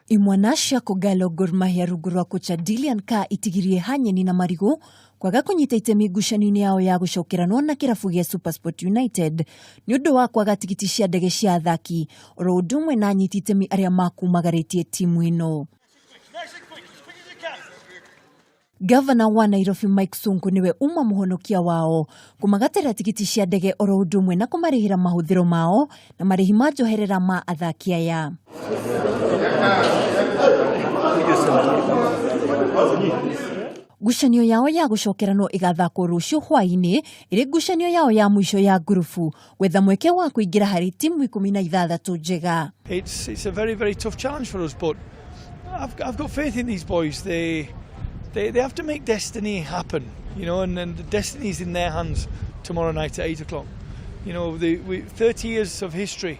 Imwanasha kogalo Gor Mahia rungu rwa kocha Dilian ka itigirie hanyeni na marigo kwaga kunyita itemi ngucanio-ini yao ya gucokeranwo na Kirabu gia SuperSport United ni undu wa kwaga tigiti cia ndege cia athaki oro undu umwe na anyiti itemi aria makumagaritie timu ino. Ngavana wa Nairobi Mike Sonko niwe uma kuhonokia wao kumagatira tigiti cia ndege oro undu umwe na kumarihira mahuthiro mao na marihi ma njoherera ma athaki aya. Ngucanio yao ya gucokerano igathakwo ruciu hwaini iri ngucanio yao ya mwisho ya grupu wetha mweke wa kuingira hari timu 16 njega. It's a very tough challenge for us, but I've got faith in these boys. They have to make destiny happen, you know, and the destiny is in their hands tomorrow night at 8 o'clock. You know, 30 years of history,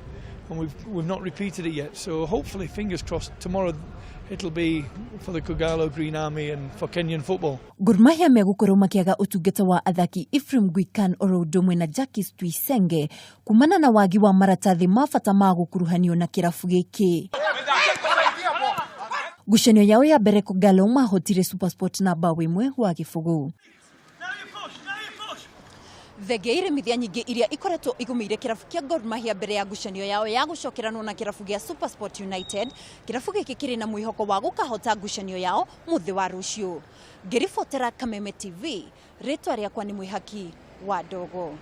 and we've not repeated it yet. So hopefully, fingers crossed, tomorrow it'll be for the Kogalo Green Army and for Kenyan football. Gor Mahia megukorwo makiaga utungata wa athaki Ephraim Gwikan oro undu umwe na Jacques Tuisenge kumana na wagi wa maratathi mabata ma gukuruhanio na kirabu giki. Ngucanio yao ya mbere kogalo mahotire SuperSport na bao imwe wa gibugu. Thegeire mithia nyingi iria ikoretwo igumire kirabu kia Gor Mahia mbere ya ngucanio yao ya gucokerano na kirabu gia SuperSport United. Kirabu giki kiri na mwihoko wa gukahota ngucanio yao muthi wa ruciu. Ngiribotera Kameme TV, ritwa riakwa ni Mwihaki wa Ndogo.